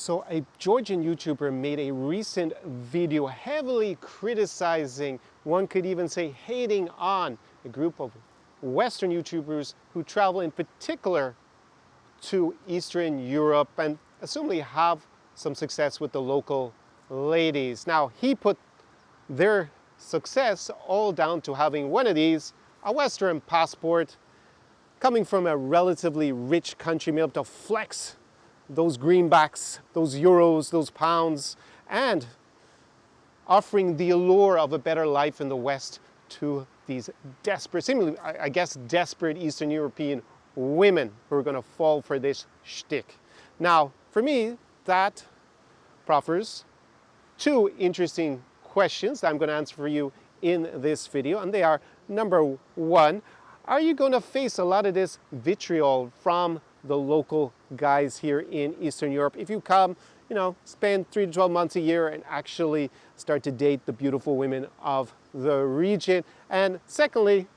So a Georgian YouTuber made a recent video heavily criticizing, one could even say hating on, a group of Western YouTubers who travel in particular to Eastern Europe and assumably have some success with the local ladies. Now, he put their success all down to having one of these, a Western passport, coming from a relatively rich country, being able to flex those greenbacks, those euros, those pounds, and offering the allure of a better life in the West to these desperate, seemingly, I guess, desperate Eastern European women who are going to fall for this shtick. Now, for me, that proffers two interesting questions that I'm going to answer for you in this video, and they are, number one, are you going to face a lot of this vitriol from the local guys here in Eastern Europe if you come, spend 3 to 12 months a year and actually start to date the beautiful women of the region? And secondly,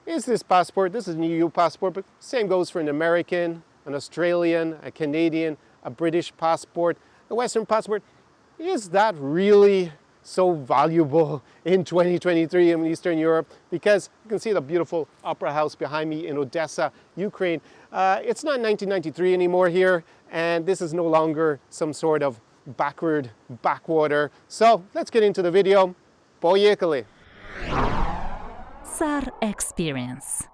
is this passport, this is an EU passport, but same goes for an American, an Australian, a Canadian, a British passport, the Western passport, is that really so valuable in 2023 in Eastern Europe? Because you can see the beautiful opera house behind me in Odessa, Ukraine. It's not 1993 anymore here, and this is no longer some sort of backwater. So let's get into the video. Поехали! SAR Experience.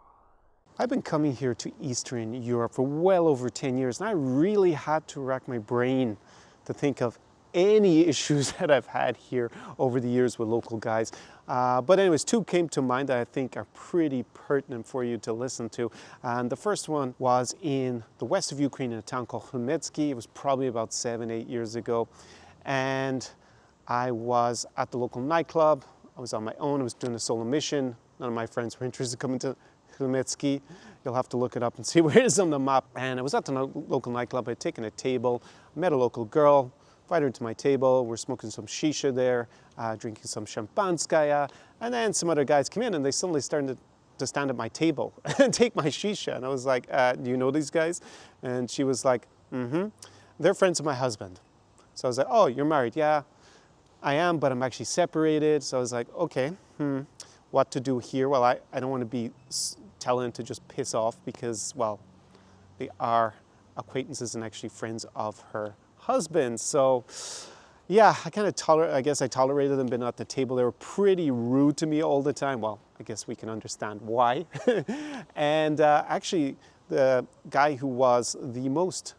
I've been coming here to Eastern Europe for well over 10 years, and I really had to rack my brain to think of any issues that I've had here over the years with local guys. But anyways, two came to mind that I think are pretty pertinent for you to listen to. And the first one was in the west of Ukraine in a town called Khmelnytskyi. It was probably about 7-8 years ago. And I was at the local nightclub. I was on my own. I was doing a solo mission. None of my friends were interested in coming to Khmelnytskyi. You'll have to look it up and see where it is on the map. And I was at the local nightclub. I had taken a table, met a local girl, invited her to my table. We're smoking some shisha there, drinking some champanskaya, and then some other guys came in and they suddenly started to stand at my table and take my shisha. And I was like, do you know these guys? And she was like, they're friends of my husband. So I was like, oh, you're married? Yeah, I am, but I'm actually separated. So I was like, okay, what to do here? Well, I don't want to be telling to just piss off because, well, they are acquaintances and actually friends of her husband. So yeah, I guess I tolerated them, but at the table they were pretty rude to me all the time. Well, I guess we can understand why. And actually the guy who was the most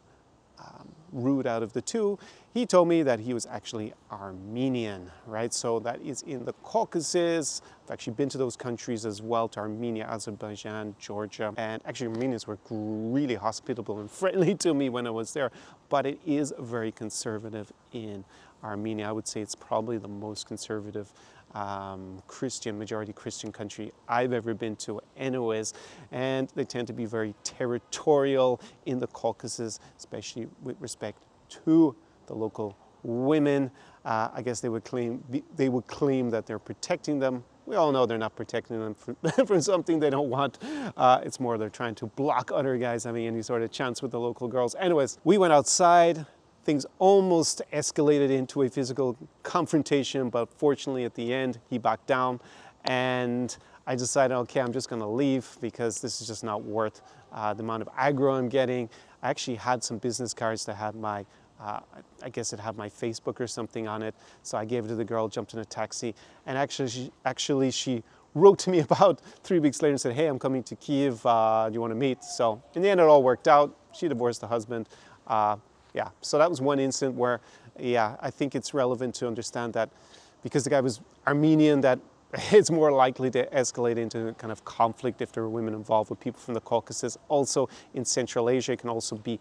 rude out of the two, he told me that he was actually Armenian, right? So that is in the Caucasus. I've actually been to those countries as well, to Armenia, Azerbaijan, Georgia. And actually Armenians were really hospitable and friendly to me when I was there. But it is very conservative in Armenia. I would say it's probably the most conservative majority Christian country I've ever been to anyways. And they tend to be very territorial in the Caucasus, especially with respect to the local women. I guess they would claim that they're protecting them. We all know they're not protecting them from something they don't want. It's more they're trying to block other guys having any sort of chance with the local girls. Anyways, we went outside. Things almost escalated into a physical confrontation, but fortunately at the end, he backed down. And I decided, okay, I'm just gonna leave because this is just not worth the amount of aggro I'm getting. I actually had some business cards that had my, I guess it had my Facebook or something on it. So I gave it to the girl, jumped in a taxi, and actually she wrote to me about 3 weeks later and said, hey, I'm coming to Kiev, do you wanna meet? So in the end, it all worked out. She divorced the husband. Yeah, so that was one incident where, yeah, I think it's relevant to understand that because the guy was Armenian, that it's more likely to escalate into kind of conflict if there are women involved with people from the Caucasus. Also in Central Asia, it can also be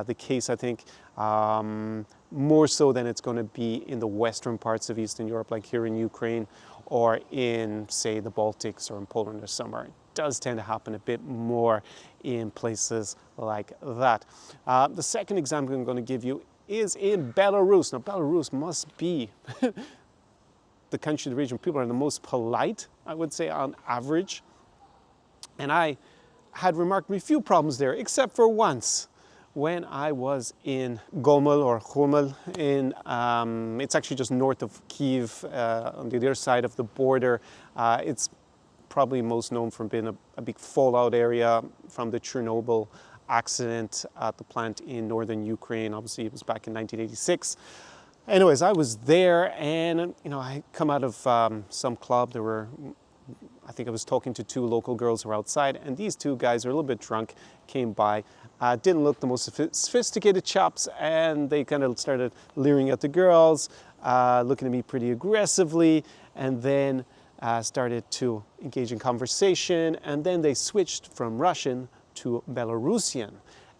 the case, I think, more so than it's going to be in the western parts of Eastern Europe, like here in Ukraine, or in, say, the Baltics or in Poland or somewhere. It does tend to happen a bit more in places like that. The second example I'm going to give you is in Belarus. Now, Belarus must be the country, the region, people are the most polite, I would say, on average. And I had remarkably few problems there, except for once, when I was in Gomel or Homel in, it's actually just north of Kyiv, on the other side of the border. It's probably most known for being a big fallout area from the Chernobyl accident at the plant in northern Ukraine. Obviously, it was back in 1986. Anyways, I was there, and I come out of some club. I think I was talking to two local girls who were outside, and these two guys were a little bit drunk, came by, didn't look the most sophisticated chaps, and they kind of started leering at the girls, looking at me pretty aggressively, and then started to engage in conversation, and then they switched from Russian to Belarusian.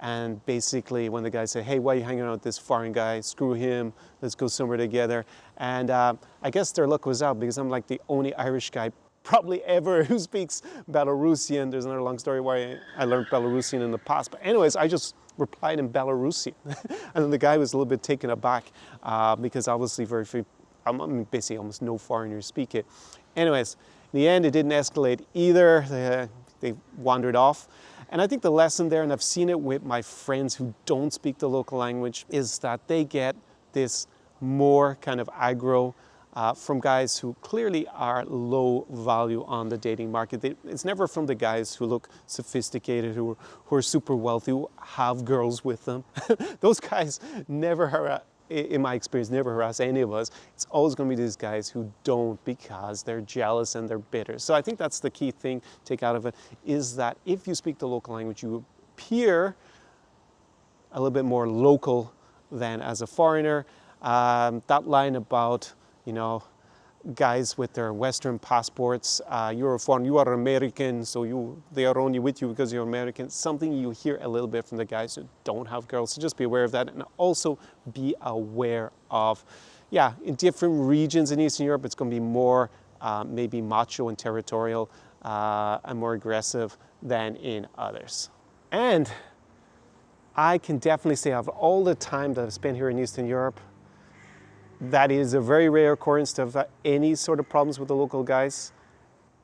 And basically, when the guy said, "Hey, why are you hanging out with this foreign guy? Screw him, let's go somewhere together." And I guess their luck was out, because I'm like the only Irish guy probably ever who speaks Belarusian. There's another long story why I learned Belarusian in the past. But anyways, I just replied in Belarusian. And then the guy was a little bit taken aback, because obviously basically almost no foreigners speak it. Anyways, in the end, it didn't escalate either. They wandered off. And I think the lesson there, and I've seen it with my friends who don't speak the local language, is that they get this more kind of aggro from guys who clearly are low value on the dating market. It's never from the guys who look sophisticated, who are super wealthy, who have girls with them. Those guys never in my experience, never harass any of us. It's always going to be these guys who don't, because they're jealous and they're bitter. So I think that's the key thing to take out of it, is that if you speak the local language, you appear a little bit more local than as a foreigner. That line about, guys with their Western passports, you're a foreigner, you are American, so they are only with you because you're American. Something you hear a little bit from the guys who don't have girls. So just be aware of that, and also be aware of, in different regions in Eastern Europe, it's going to be more maybe macho and territorial and more aggressive than in others. And I can definitely say, of all the time that I've spent here in Eastern Europe, that is a very rare occurrence to have any sort of problems with the local guys.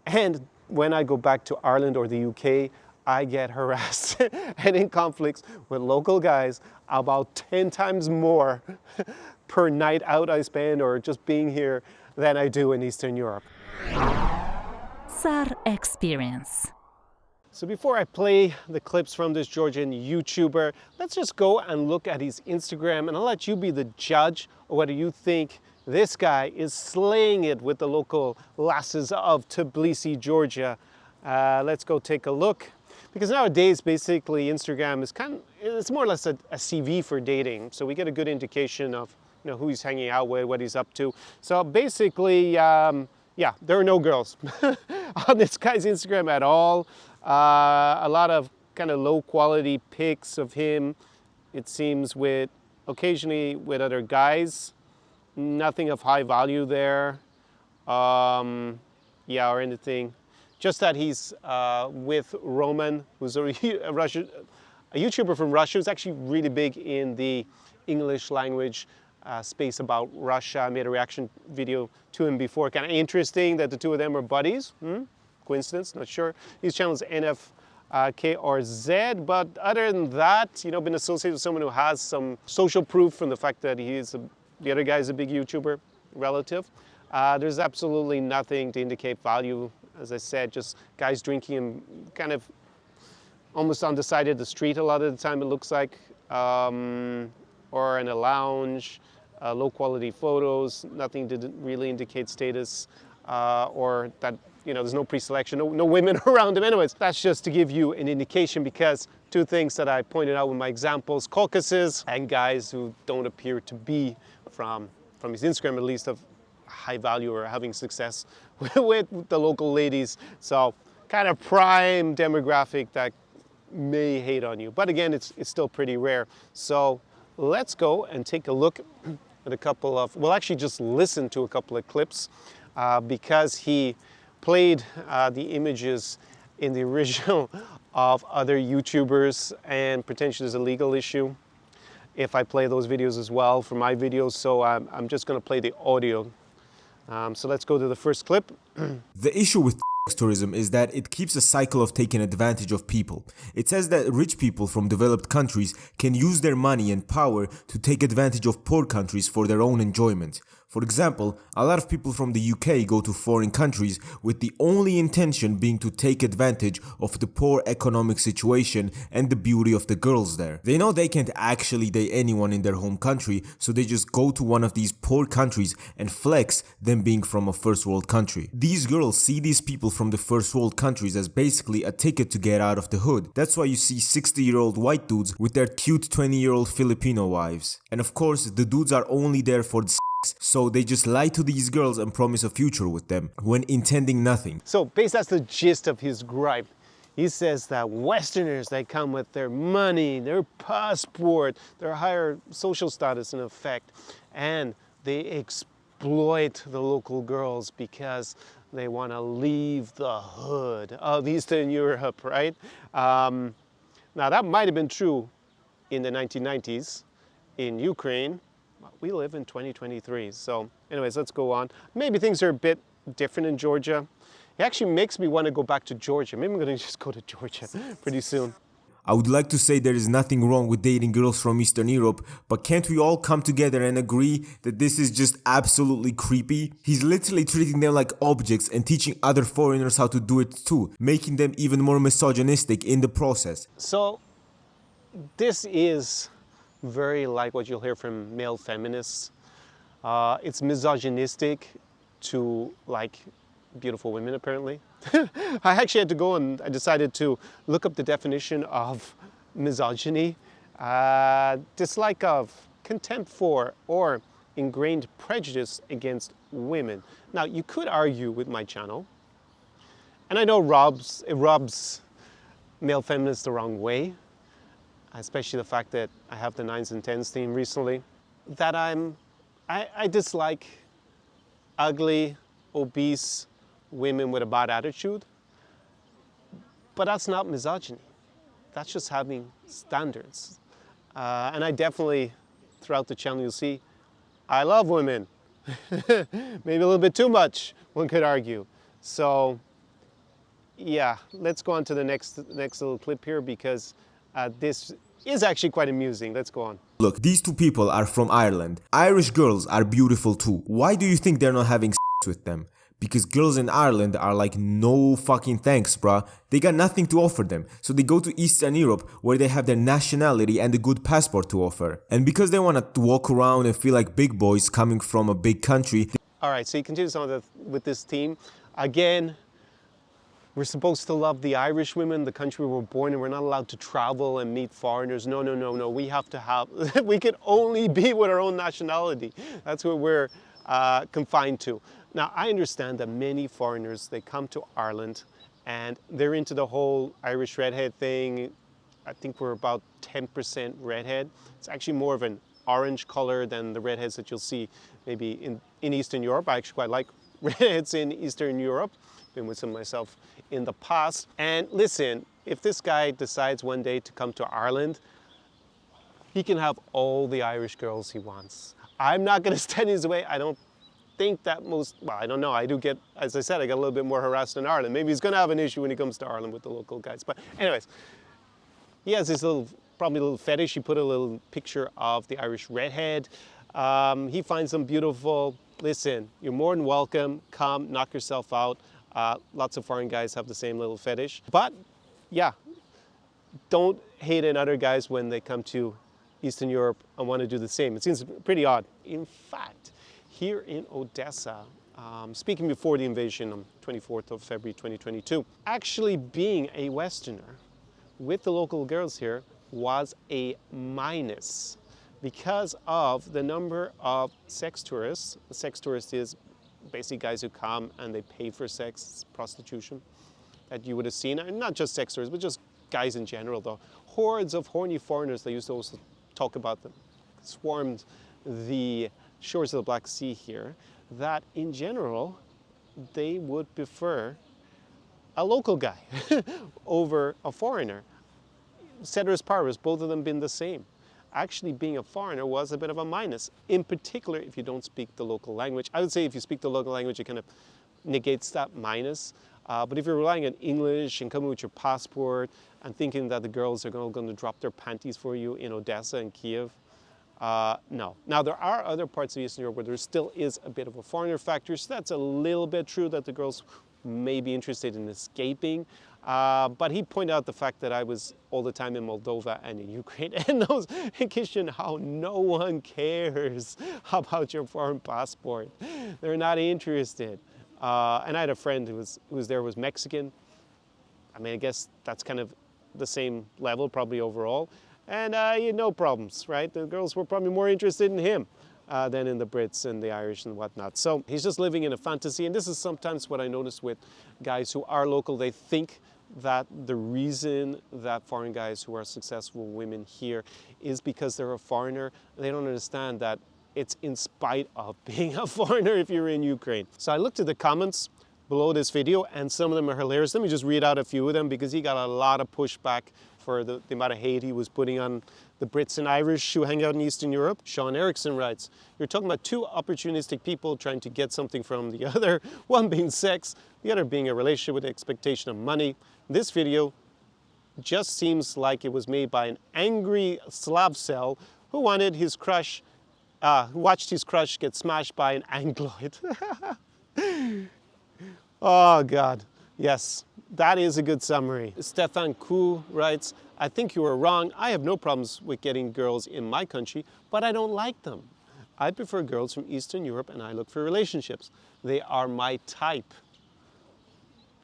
And when I go back to Ireland or the UK, I get harassed and in conflicts with local guys about 10 times more per night out I spend, or just being here, than I do in Eastern Europe. SAR Experience. So before I play the clips from this Georgian YouTuber, let's just go and look at his Instagram, and I'll let you be the judge of whether you think this guy is slaying it with the local lasses of Tbilisi, Georgia. Let's go take a look. Because nowadays, basically, Instagram is it's more or less a CV for dating. So we get a good indication of who he's hanging out with, what he's up to. So basically, there are no girls on this guy's Instagram at all. A lot of kind of low quality pics of him, it seems, occasionally with other guys. Nothing of high value there, or anything. Just that he's with Roman, who's a YouTuber from Russia, who's actually really big in the English language space about Russia. I made a reaction video to him before. Kind of interesting that the two of them are buddies. Coincidence? Not sure. His channel is NFKRZ, but other than that, been associated with someone who has some social proof from the fact that the other guy is a big YouTuber relative. There's absolutely nothing to indicate value. As I said, just guys drinking and kind of almost on the side of the street a lot of the time, it looks like, or in a lounge, low quality photos, nothing to really indicate status, or that there's no pre-selection, no women around him. Anyways, that's just to give you an indication, because two things that I pointed out with my examples, Caucasus and guys who don't appear to be, from his Instagram at least, of high value or having success with the local ladies. So kind of prime demographic that may hate on you. But again, it's still pretty rare. So let's go and take a look at we'll actually just listen to a couple of clips, because he played the images in the original of other YouTubers, and potentially there's a legal issue if I play those videos as well for my videos. So I'm just going to play the audio. So let's go to the first clip. The issue with tourism is that it keeps a cycle of taking advantage of people. It says that rich people from developed countries can use their money and power to take advantage of poor countries for their own enjoyment. For example, a lot of people from the UK go to foreign countries with the only intention being to take advantage of the poor economic situation and the beauty of the girls there. They know they can't actually date anyone in their home country, so they just go to one of these poor countries and flex them being from a first world country. These girls see these people from the first world countries as basically a ticket to get out of the hood. That's why you see 60-year-old white dudes with their cute 20-year-old Filipino wives. And of course, the dudes are only there for the so they just lie to these girls and promise a future with them, when intending nothing. So basically that's the gist of his gripe. He says that Westerners, they come with their money, their passport, their higher social status in effect, and they exploit the local girls because they want to leave the hood of Eastern Europe, right? Now that might have been true in the 1990s in Ukraine. We live in 2023, so anyways, let's go on. Maybe things are a bit different in Georgia. It actually makes me want to go back to Georgia. Maybe I'm going to just go to Georgia pretty soon. I would like to say there is nothing wrong with dating girls from Eastern Europe, but can't we all come together and agree that this is just absolutely creepy? He's literally treating them like objects and teaching other foreigners how to do it too, making them even more misogynistic in the process. So this is very like what you'll hear from male feminists. It's misogynistic to like beautiful women, apparently. I actually had to go and I decided to look up the definition of misogyny. Dislike of, contempt for, or ingrained prejudice against women. Now, you could argue with my channel, and I know it rubs male feminists the wrong way, especially the fact that I have the 9s and 10s theme recently, that I dislike ugly, obese women with a bad attitude. But that's not misogyny. That's just having standards. And I definitely, throughout the channel, you'll see, I love women. Maybe a little bit too much, one could argue. So, yeah, let's go on to the next little clip here because this is actually quite amusing. Let's go on. Look, these two people are from Ireland. Irish girls are beautiful too. Why do you think they're not having sex with them? Because girls in Ireland are like, no fucking thanks, bruh. They got nothing to offer them. So they go to Eastern Europe where they have their nationality and a good passport to offer. And because they want to walk around and feel like big boys coming from a big country. All right, so he continues on with this theme. Again, we're supposed to love the Irish women, the country we were born in. We're not allowed to travel and meet foreigners. No, no, no, no. We have to have, we can only be with our own nationality. That's what we're confined to. Now, I understand that many foreigners, they come to Ireland and they're into the whole Irish redhead thing. I think we're about 10% redhead. It's actually more of an orange color than the redheads that you'll see maybe in Eastern Europe. I actually quite like redheads in Eastern Europe. Been with some myself in the past. And listen, if this guy decides one day to come to Ireland, he can have all the Irish girls he wants. I'm not going to stand in his way. I don't think that most, well, I don't know. I do get, as I said, I got a little bit more harassed in Ireland. Maybe he's going to have an issue when he comes to Ireland with the local guys. But anyways, he has this little, probably a little fetish. He put a little picture of the Irish redhead. He finds them beautiful. Listen, you're more than welcome. Come, knock yourself out. Lots of foreign guys have the same little fetish. But yeah, don't hate on other guys when they come to Eastern Europe and want to do the same. It seems pretty odd. In fact, here in Odessa, speaking before the invasion on 24th of February 2022, actually being a Westerner with the local girls here was a minus because of the number of sex tourists. A sex tourist is basically guys who come and they pay for sex, prostitution, that you would have seen. And not just sex tourists, but just guys in general, though. Hordes of horny foreigners, they used to also talk about them, swarmed the shores of the Black Sea here, that in general, they would prefer a local guy over a foreigner. Ceteris paribus, both of them been the same. Actually, being a foreigner was a bit of a minus, in particular if you don't speak the local language. I would say if you speak the local language, it kind of negates that minus. But if you're relying on English and coming with your passport and thinking that the girls are going to drop their panties for you in Odessa and Kiev, no. Now, there are other parts of Eastern Europe where there still is a bit of a foreigner factor, so that's a little bit true that the girls may be interested in escaping. But he pointed out the fact that I was all the time in Moldova and in Ukraine, and those in Kishin, how no one cares about your foreign passport. They're not interested. And I had a friend who was there, was Mexican. I mean, I guess that's kind of the same level probably overall. And he had no problems, right? The girls were probably more interested in him than in the Brits and the Irish and whatnot. So he's just living in a fantasy. And this is sometimes what I notice with guys who are local. They think that the reason that foreign guys who are successful women here is because they're a foreigner. They don't understand that it's in spite of being a foreigner if you're in Ukraine. So I looked at the comments below this video, and some of them are hilarious. Let me just read out a few of them because he got a lot of pushback for the amount of hate he was putting on the Brits and Irish who hang out in Eastern Europe. Sean Erickson writes, "You're talking about two opportunistic people trying to get something from the other, one being sex, the other being a relationship with the expectation of money. This video just seems like it was made by an angry Slav cell who wanted his crush, who watched his crush get smashed by an Angloid." Oh God, yes, that is a good summary. Stefan Kuh writes, "I think you are wrong. I have no problems with getting girls in my country, but I don't like them. I prefer girls from Eastern Europe and I look for relationships. They are my type."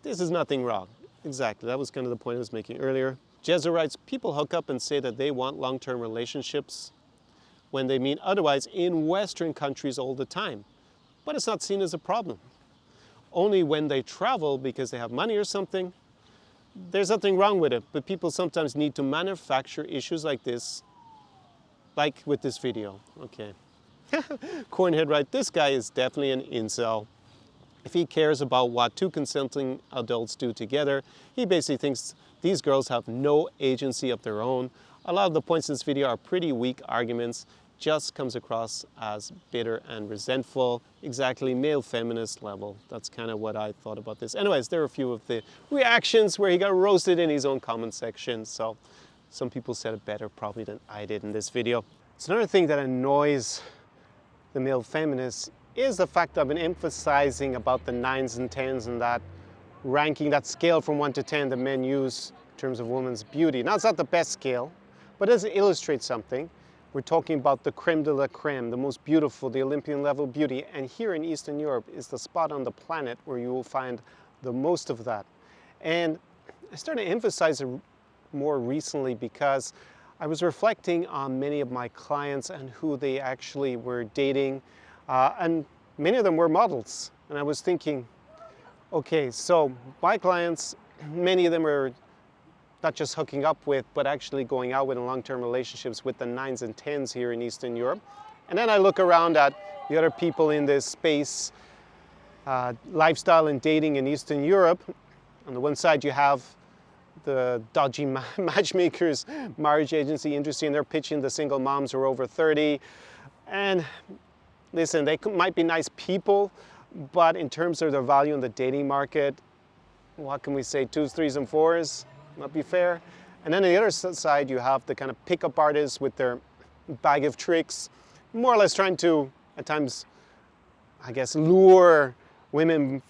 This is nothing wrong. Exactly, that was kind of the point I was making earlier. Jezza writes, "People hook up and say that they want long-term relationships when they mean otherwise in Western countries all the time. But it's not seen as a problem. Only when they travel because they have money or something, there's nothing wrong with it. But people sometimes need to manufacture issues like this, like with this video." Okay. Cornhead writes, "This guy is definitely an incel. If he cares about what two consenting adults do together, he basically thinks these girls have no agency of their own. A lot of the points in this video are pretty weak arguments, just comes across as bitter and resentful, exactly male feminist level." That's kind of what I thought about this. Anyways, there are a few of the reactions where he got roasted in his own comment section, so some people said it better probably than I did in this video. So another thing that annoys the male feminists is the fact that I've been emphasizing about the 9s and 10s and that ranking, that scale from 1 to 10 that men use in terms of women's beauty. Now, it's not the best scale, but it does illustrate something. We're talking about the creme de la creme, the most beautiful, the Olympian level beauty. And here in Eastern Europe is the spot on the planet where you will find the most of that. And I started to emphasize it more recently because I was reflecting on many of my clients and who they actually were dating. And many of them were models. And I was thinking, okay, so my clients, many of them are not just hooking up with, but actually going out with in long-term relationships with the 9s and 10s here in Eastern Europe. And then I look around at the other people in this space, lifestyle and dating in Eastern Europe. On the one side, you have the dodgy matchmakers, marriage agency industry, and they're pitching the single moms who are over 30. And listen, they might be nice people, but in terms of their value in the dating market, what can we say, 2s, 3s, and 4s? Not be fair. And then on the other side, you have the kind of pickup artists with their bag of tricks, more or less trying to, at times, I guess, lure women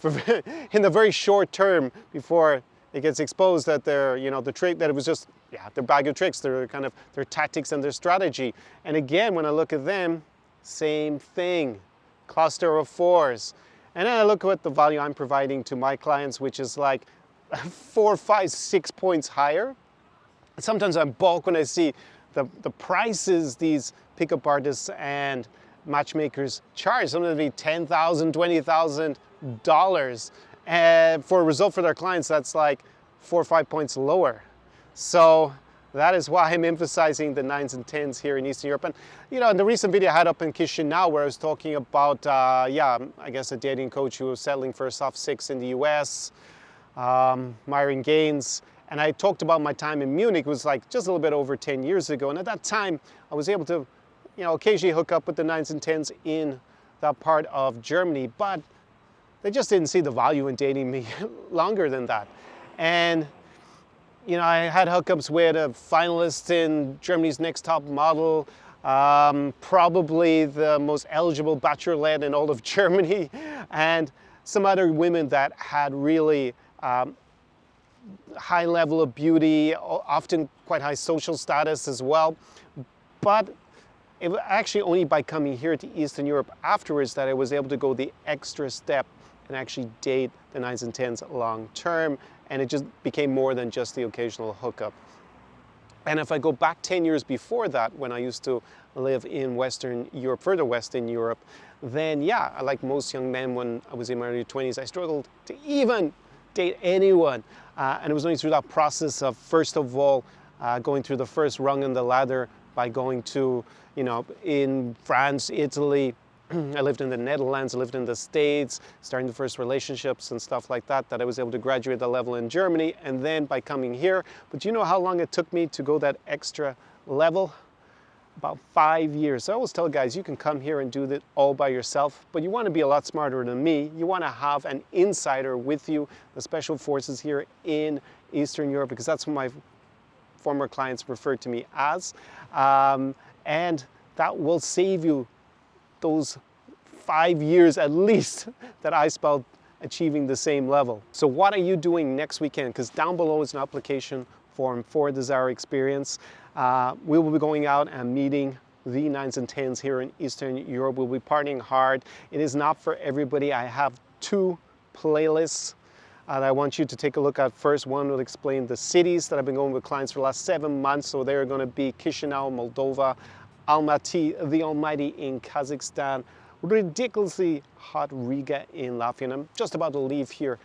in the very short term before it gets exposed that they're, you know, the trick, that it was just, yeah, their bag of tricks, their kind of, their tactics and their strategy. And again, when I look at them, same thing, cluster of 4s. And then I look at the value I'm providing to my clients, which is like 4, 5, 6 points higher. Sometimes I balk when I see the prices these pickup artists and matchmakers charge. Some of them be $10,000, $20,000. And for a result for their clients, that's like 4 or 5 points lower. So that is why I'm emphasizing the 9s and 10s here in Eastern Europe. And, you know, in the recent video I had up in Chisinau where I was talking about, yeah, I guess a dating coach who was settling for a soft 6 in the US, Myron Gaines. And I talked about my time in Munich. It was like just a little bit over 10 years ago. And at that time, I was able to, you know, occasionally hook up with the 9s and 10s in that part of Germany. But they just didn't see the value in dating me longer than that. And you know, I had hookups with a finalist in Germany's Next Top Model, probably the most eligible bachelorette in all of Germany, and some other women that had really high level of beauty, often quite high social status as well. But it was actually only by coming here to Eastern Europe afterwards that I was able to go the extra step and actually date the 9s and 10s long term. And it just became more than just the occasional hookup. And if I go back 10 years before that, when I used to live in Western Europe, further west in Europe, then yeah, like most young men when I was in my early 20s, I struggled to even date anyone. And it was only through that process of, first of all, going through the first rung in the ladder by going to, you know, in France, Italy, I lived in the Netherlands, I lived in the States, starting the first relationships and stuff like that, that I was able to graduate the level in Germany, and then by coming here. But you know how long it took me to go that extra level? About 5 years. So I always tell guys, you can come here and do that all by yourself, but you want to be a lot smarter than me. You want to have an insider with you, the special forces here in Eastern Europe, because that's what my former clients referred to me as. And that will save you those 5 years at least that I spent achieving the same level. So what are you doing next weekend? Because down below is an application form for the Zara Experience. We will be going out and meeting the 9s and 10s here in Eastern Europe. We'll be partying hard. It is not for everybody. I have 2 playlists that I want you to take a look at. First one will explain the cities that I've been going with clients for the last 7 months. So they're going to be Chisinau, Moldova, Almaty, the Almighty in Kazakhstan, ridiculously hot Riga in Latvia. And I'm just about to leave here,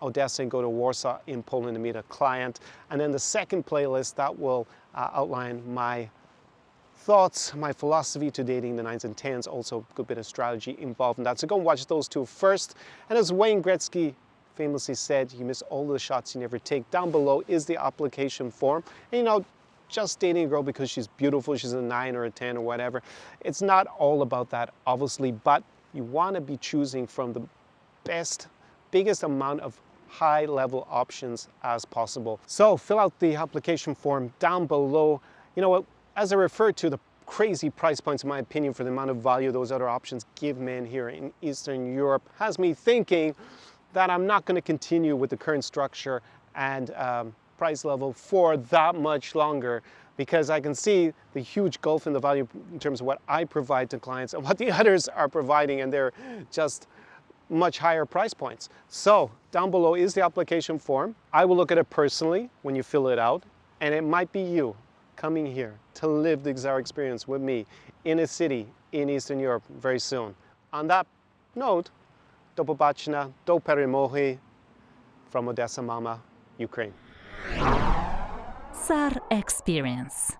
Odessa, and go to Warsaw in Poland to meet a client. And then the second playlist that will outline my thoughts, my philosophy to dating the 9s and 10s, also a good bit of strategy involved in that. So go and watch those 2 first. And as Wayne Gretzky famously said, you miss all the shots you never take. Down below is the application form. And you know, just dating a girl because she's beautiful, she's a 9 or a 10 or whatever. It's not all about that, obviously, but you want to be choosing from the biggest amount of high-level options as possible. So fill out the application form down below. You know what, as I referred to, the crazy price points, in my opinion, for the amount of value those other options give men here in Eastern Europe has me thinking that I'm not going to continue with the current structure and price level for that much longer, because I can see the huge gulf in the value in terms of what I provide to clients and what the others are providing, and they're just much higher price points. So down below is the application form. I will look at it personally when you fill it out, and it might be you coming here to live the Zara Experience with me in a city in Eastern Europe very soon. On that note, do pobачення, do перемоги from Odessa Mama, Ukraine. Zara Experience.